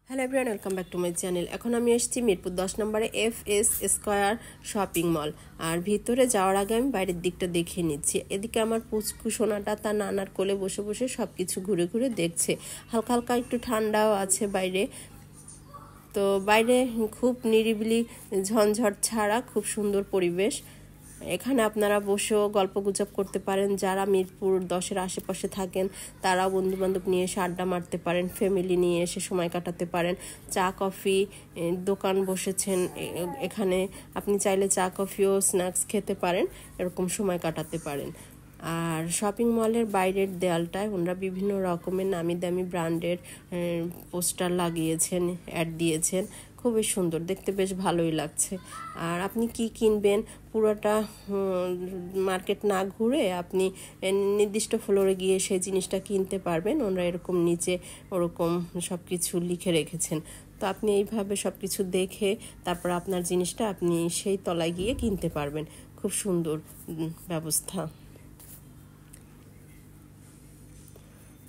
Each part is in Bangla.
Hello everyone, welcome back to my channel. এখন আমি এসেছি মিরপুর 10 নম্বরে FS স্কয়ার শপিং মল। আর ভিতরে যাওয়ার আগে আমি বাইরের দিকটা দেখে নিচ্ছি। এদিকে আমার পুচকু সোনাটা তার নানার কোলে বসে বসে সব কিছু ঘুরে ঘুরে দেখছে। হালকা হালকা একটু ঠান্ডাও আছে বাইরে। তো বাইরে খুব নিরিবিলি, ঝঞ্ঝট ছাড়া খুব সুন্দর পরিবেশ। এখানে আপনারা বসেও গল্পগুজব করতে পারেন। যারা মিরপুর 10-এর আশেপাশে থাকেন তারাও বন্ধুবান্ধব নিয়ে এসে আড্ডা মারতে পারেন, ফ্যামিলি নিয়ে এসে সময় কাটাতে পারেন। চা কফি দোকান বসেছেন এখানে, আপনি চাইলে চা কফিও স্ন্যাক্স খেতে পারেন, এরকম সময় কাটাতে পারেন। আর শপিং মলের বাইরের দেয়ালটায় ওনারা বিভিন্ন রকমের নামি দামি ব্র্যান্ডের পোস্টার লাগিয়েছেন, অ্যাড দিয়েছেন। খুবই সুন্দর দেখতে, বেশ ভালোই লাগছে। আর আপনি কি কিনবেন পুরোটা মার্কেট না ঘুরে আপনি নির্দিষ্ট ফ্লোরে গিয়ে সেই জিনিসটা কিনতে পারবেন। ওনারা এরকম নিচে ওরকম সব কিছু লিখে রেখেছেন। তো আপনি এইভাবে সব কিছু দেখে তারপর আপনার জিনিসটা আপনি সেই তলায় গিয়ে কিনতে পারবেন। খুব সুন্দর ব্যবস্থা।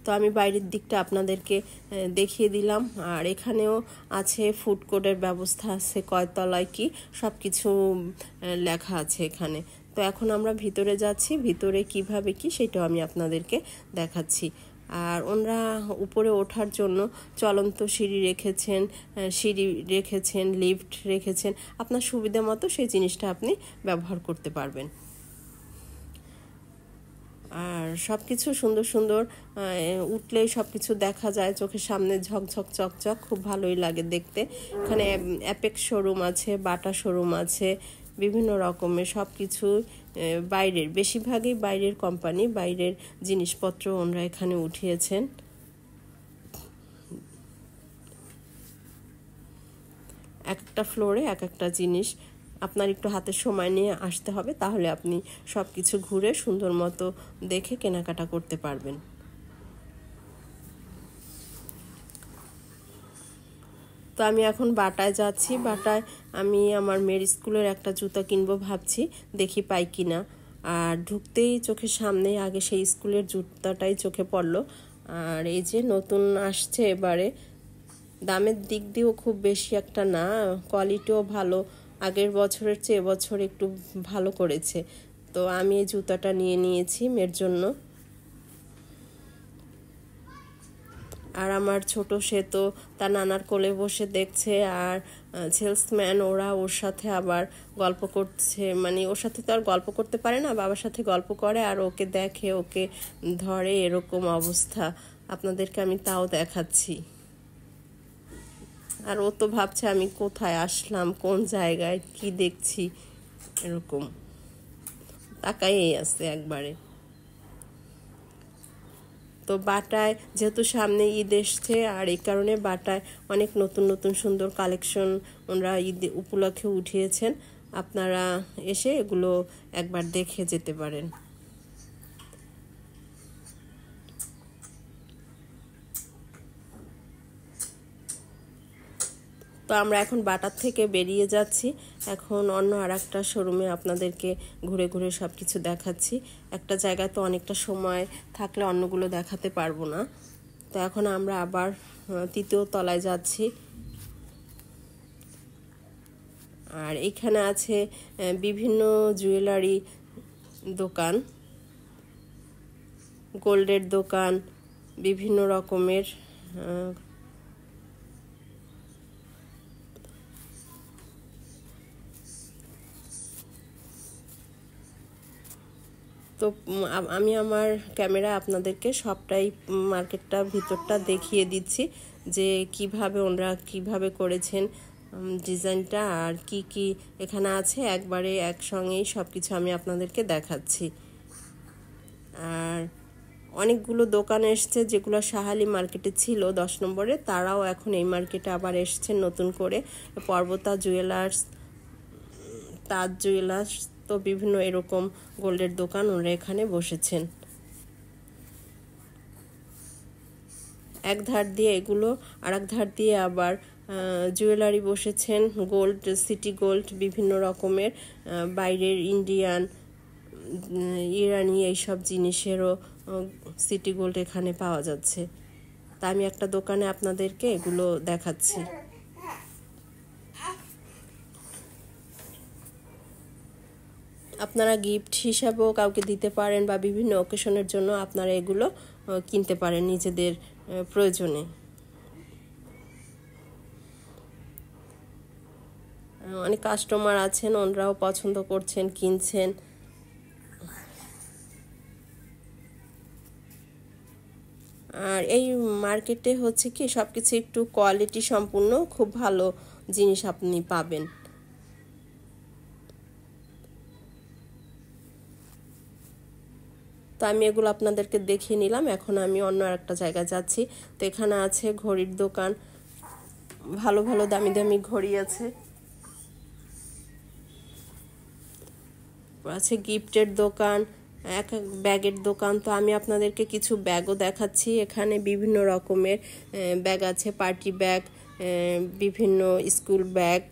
তো আমি বাইরের দিকটা আপনাদেরকে দেখিয়ে দিলাম। আর এখানেও আছে ফুড কোর্টের ব্যবস্থা আছে, কয়তলায় কি সব কিছু লেখা আছে এখানে। তো এখন আমরা ভিতরে যাচ্ছি, ভিতরে কিভাবে কি সেটাও আমি আপনাদেরকে দেখাচ্ছি। আর ওনারা উপরে ওঠার জন্য চলন্ত সিঁড়ি রেখেছেন, লিফট রেখেছেন। আপনার সুবিধা মতো সেই জিনিসটা আপনি ব্যবহার করতে পারবেন। আর সব কিছু সুন্দর সুন্দর, উঠলেই সব কিছু দেখা যায়, চোখের সামনে ঝকঝক চকচক, খুব ভালোই লাগে দেখতে। এখানে অ্যাপেক্স শোরুম আছে, বাটা শোরুম আছে, বিভিন্ন রকমের সব কিছু বাইরের, বেশিরভাগই বাইরের কোম্পানি, বাইরের জিনিসপত্র ওনারা এখানে উঠিয়েছেন। এক একটা ফ্লোরে এক একটা জিনিস, আপনার একটু হাতে সময় নিয়ে আসতে হবে, তাহলে আপনি সব কিছু ঘুরে সুন্দর মতো দেখে কেনাকাটা করতে পারবেন। তো আমি এখন বাটায় যাচ্ছি। বাটায় আমি আমার মেয়ের স্কুলের একটা জুতা কিনবো ভাবছি, দেখি পাই কিনা। আর ঢুকতেই চোখের সামনে আগে সেই স্কুলের জুতাটাই চোখে পড়লো। আর এই যে নতুন আসছে এবারে, দামের দিক দিয়েও খুব বেশি একটা না, কোয়ালিটিও ভালো, আগের বছরের চেয়ে এবছর একটু ভালো করেছে। তো আমি এই জুতাটা নিয়ে নিয়েছি মেয়ের জন্য। আর আমার ছোট সে তো তার নানার কোলে বসে দেখছে, আর সেলসম্যান ওরা ওর সাথে আবার গল্প করছে। মানে ওর সাথে তো আর গল্প করতে পারে না, বাবার সাথে গল্প করে আর ওকে দেখে, ওকে ধরে, এরকম অবস্থা। আপনাদেরকে আমি তাও দেখাচ্ছি। আর ও তো ভাবছে আমি কোথায় আসলাম, কোন জায়গায়, কি দেখছি, এরকম তাকাইই আছে একবারে। তো বাটায় যেহেতু সামনে ঈদ এসছে, আর এই কারণে বাটায় অনেক নতুন নতুন সুন্দর কালেকশন ওনারা ঈদ উপলক্ষে উঠিয়েছেন। আপনারা এসে এগুলো একবার দেখে যেতে পারেন। তো আমরা এখন বাটার থেকে বেরিয়ে যাচ্ছি, এখন অন্য আর একটা শোরুমে আপনাদেরকে ঘুরে ঘুরে সব কিছু দেখাচ্ছি। একটা জায়গায় তো অনেকটা সময় থাকলে অন্যগুলো দেখাতে পারবো না। তো এখন আমরা আবার তৃতীয় তলায় যাচ্ছি। আর এখানে আছে বিভিন্ন জুয়েলারি দোকান, গোল্ডের দোকান, বিভিন্ন রকমের। তো আমি আমার ক্যামেরা আপনাদেরকে সবটাই মার্কেটটা ভিতরটা দেখিয়ে দিচ্ছি, যে কিভাবে ওনারা কিভাবে করেছেন ডিজাইনটা, আর কি কি এখানে আছে, একবারে একসঙ্গেই সব কিছু আমি আপনাদেরকে দেখাচ্ছি। আর অনেকগুলো দোকান এসছে যেগুলো শাহালি মার্কেটে ছিল 10 নম্বরে, তারাও এখন এই মার্কেটে আবার এসছেন নতুন করে। পর্বতা জুয়েলার্স, তাজ জুয়েলার্স, তো বিভিন্ন এরকম গোল্ডের দোকান ওরা এখানে বসেছেন। এক ধার দিয়ে এগুলো, আর এক ধার দিয়ে আবার জুয়েলারি বসেছেন, গোল্ড, সিটি গোল্ড, বিভিন্ন রকমের বাইরের ইন্ডিয়ান, ইরানি এইসব জিনিসেরও সিটি গোল্ড এখানে পাওয়া যাচ্ছে। তা আমি একটা দোকানে আপনাদেরকে এগুলো দেখাচ্ছি। আপনারা গিফট হিসাবেও কাউকে দিতে পারেন বা বিভিন্ন অকেশনের জন্য আপনারা এগুলো কিনতে পারেন নিজেদের প্রয়োজনে। অনেক কাস্টমার আছেন, ওনারাও পছন্দ করছেন, কিনছেন। আর এই মার্কেটে হচ্ছে কি সব কিছু একটু কোয়ালিটি সম্পূর্ণ, খুব ভালো জিনিস আপনি পাবেন। তো আমি এগুলো আপনাদেরকে দেখিয়ে নিলাম। এখন আমি অন্য একটা জায়গায় যাচ্ছি। তো এখানে আছে ঘড়ির দোকান, ভালো ভালো দামি দামি ঘড়ি আছে, আছে গিফটের দোকান, এক ব্যাগের দোকান। তো আমি আপনাদেরকে কিছু ব্যাগও দেখাচ্ছি। এখানে বিভিন্ন রকমের ব্যাগ আছে, পার্টি ব্যাগ, বিভিন্ন স্কুল ব্যাগ।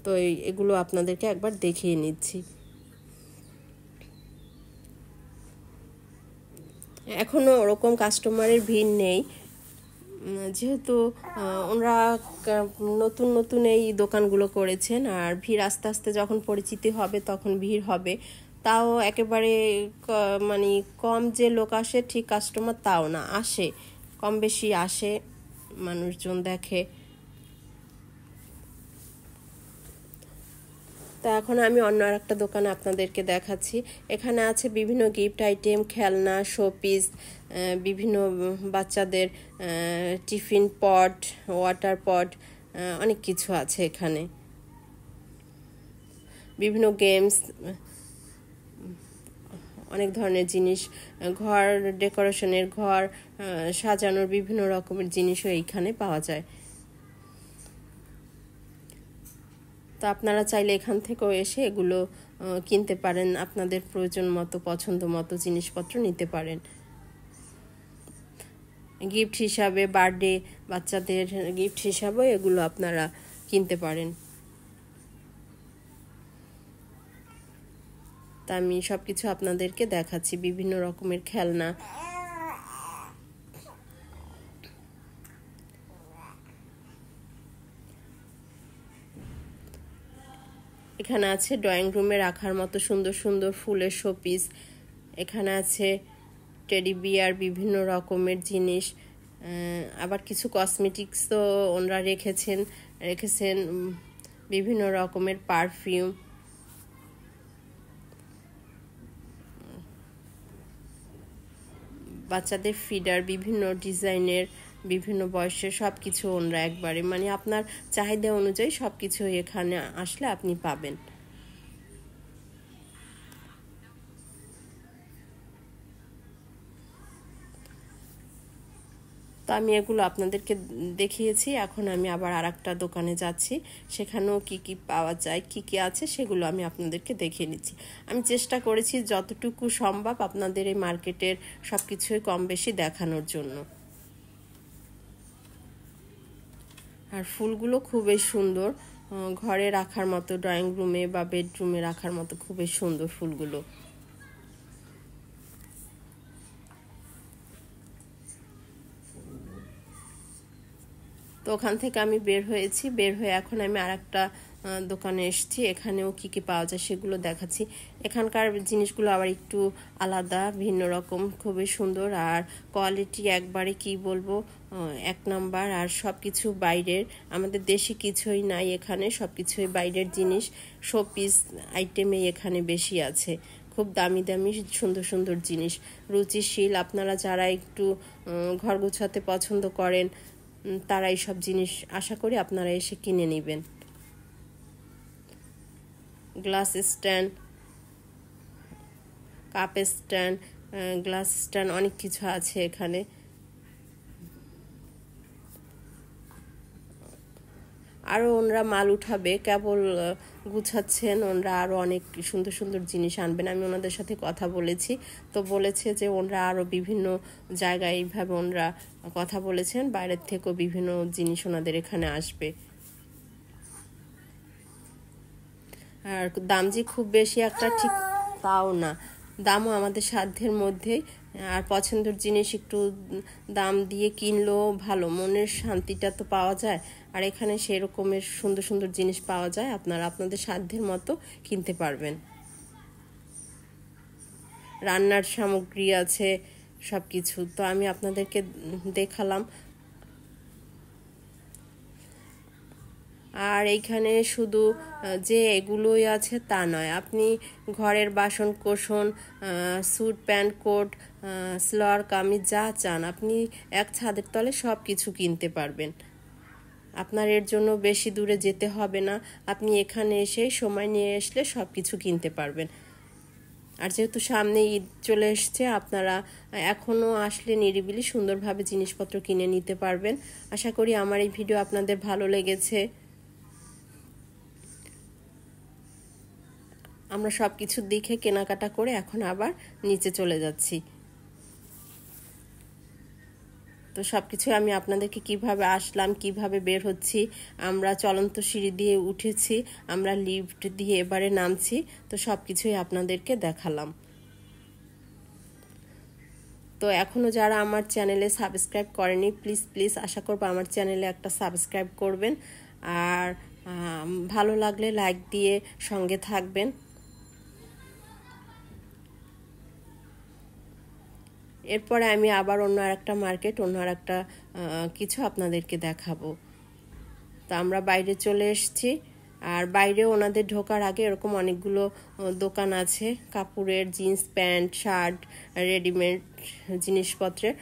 তো এগুলো আপনাদেরকে একবার দেখিয়ে নিচ্ছি। এখনও ওরকম কাস্টমারের ভিড় নেই, যেহেতু ওনারা নতুন নতুন এই দোকানগুলো করেছেন। আর ভিড় আস্তে আস্তে যখন পরিচিতি হবে তখন ভিড় হবে। তাও একেবারে মানে কম যে লোক আসে ঠিক কাস্টমার তাও না, আসে, কম বেশি আসে, মানুষজন দেখে। তো এখন আমি অন্য একটা দোকানে আপনাদেরকে দেখাচ্ছি। এখানে আছে বিভিন্ন গিফট আইটেম, খেলনা, শোপিস, বিভিন্ন বাচ্চাদের টিফিন পট, ওয়াটার পট, অনেক কিছু আছে এখানে। বিভিন্ন গেমস, অনেক ধরনের জিনিস, ঘর ডেকোরেশনের, ঘর সাজানোর বিভিন্ন রকমের জিনিসও এইখানে পাওয়া যায়। তো আপনারা চাইলে এখান থেকেও এসে এগুলো কিনতে পারেন, আপনাদের প্রয়োজন মতো, পছন্দ মতো জিনিসপত্র নিতে পারেন। গিফট হিসাবে, বার্থডে বাচ্চাদের গিফট হিসাবেও এগুলো আপনারা কিনতে পারেন। তা আমি সব কিছু আপনাদেরকে দেখাচ্ছি, বিভিন্ন রকমের খেলনা। এখানে আছে ড্রয়িং রুমে রাখার মতো সুন্দর সুন্দর ফুলের শোপিস। এখানে আছে টেডি বিয়ার, বিভিন্ন রকমের জিনিস। আবার কিছু কসমেটিক্সও ওনারা রেখেছেন বিভিন্ন রকমের পারফিউম। বাচ্চাদের ফিডার, বিভিন্ন ডিজাইনের, বিভিন্ন বয়সের, সব কিছু ওনারা একবারে মানে আপনার চাহিদা অনুযায়ী সব কিছু এখানে আসলে আপনি পাবেন। তো আমি এগুলো আপনাদেরকে দেখিয়েছি। এখন আমি আবার আরেকটা দোকানে যাচ্ছি, সেখানেও কি কি পাওয়া যায়, কি কি আছে সেগুলো আমি আপনাদেরকে দেখিয়ে নিচ্ছি। আমি চেষ্টা করেছি যতটুকু সম্ভব আপনাদের এই মার্কেটের সব কিছুই কম বেশি দেখানোর জন্য। আর ফুলগুলো খুবই সুন্দর, ঘরে রাখার মতো, ড্রয়িং রুমে বা বেডরুমে রাখার মতো খুবই সুন্দর ফুলগুলো। তো ওখান থেকে আমি বের হয়েছি, বের হয়ে এখন আমি আরেকটা দোকানে এসেছি। এখানেও কি কি পাওয়া যায় সেগুলো দেখাচ্ছি। এখানকার জিনিসগুলো আবার একটু আলাদা, ভিন্ন রকম, খুবই সুন্দর। আর কোয়ালিটি একবারে কি বলবো, এক নাম্বার। আর সব কিছু বাইরের, আমাদের দেশি কিছুই নাই এখানে, সব কিছুই বাইরের জিনিস। শোপিস আইটেমে এখানে বেশি আছে, খুব দামি দামি সুন্দর সুন্দর জিনিস, রুচিশীল। আপনারা যারা একটু ঘর গোছাতে পছন্দ করেন তারা এইসব জিনিস আশা করি আপনারা এসে কিনে নেবেন। Glass stand, cup stand, glass stand, অনেক কিছু আছে এখানে। আরও ওনারা মাল উঠাবে, কেবল গুছাচ্ছেন, ওনারা আরও অনেক সুন্দর সুন্দর জিনিস আনবেন। আমি ওনাদের সাথে কথা বলেছি, তো বলেছে যে ওনারা আরও বিভিন্ন জায়গায় এইভাবে ওনারা কথা বলেছেন, বাইরের থেকেও বিভিন্ন জিনিস ওনাদের এখানে আসবে। আর দাম যে খুব বেশি একটা ঠিক তাও না, দামও আমাদের সাধ্যের মধ্যেই। আর পছন্দের জিনিস একটু দাম দিয়ে কিনলেও ভালো, মনের শান্তিটা তো পাওয়া যায়। আর এখানে সেই রকমের সুন্দর সুন্দর জিনিস পাওয়া যায়, আপনারা আপনাদের সাধ্যের মতো কিনতে পারবেন। রান্নার সামগ্রী আছে সব কিছু, তো আমি আপনাদেরকে দেখালাম। আর এইখানে শুধু যে এগুলোই আছে তা নয়, আপনি ঘরের বাসন কোসন, suit pant coat, salwar kameez যা চান আপনি এক ছাদের তলে সব কিছু কিনতে পারবেন। আপনার এর জন্য বেশি দূরে যেতে হবে না, আপনি এখানে এসে সময় নিয়ে আসলে সব কিছু কিনতে পারবেন। আর যেহেতু সামনে ঈদ চলে এসছে, আপনারা এখনও আসলে নিরিবিলি সুন্দরভাবে জিনিসপত্র কিনে নিতে পারবেন। আশা করি আমার এই ভিডিও আপনাদের ভালো লেগেছে। আমরা সব কিছু দেখে কেনাকাটা করে এখন আবার নিচে চলে যাচ্ছি। তো সব কিছু আমি আপনাদেরকে কিভাবে আসলাম, কিভাবে বের হচ্ছি, আমরা চলন্ত সিঁড়ি দিয়ে উঠেছি, আমরা লিফট দিয়ে এবারে নামছি, তো সব কিছুই আপনাদেরকে দেখালাম। তো এখনও যারা আমার চ্যানেলে সাবস্ক্রাইব করেনি, প্লিজ প্লিজ আশা করব আমার চ্যানেলে একটা সাবস্ক্রাইব করবেন। আর ভালো লাগলে লাইক দিয়ে সঙ্গে থাকবেন। এরপরে আমি আবার অন্য আরেকটা মার্কেট, অন্য আরেকটা কিছু আপনাদেরকে দেখাবো। তো আমরা বাইরে চলে এসেছি। আর বাইরে ওনাদের ঢোকার আগে এরকম অনেকগুলো দোকান আছে কাপড়ের, জিন্স প্যান্ট, শার্ট, রেডিমেড জিনিসপত্রের।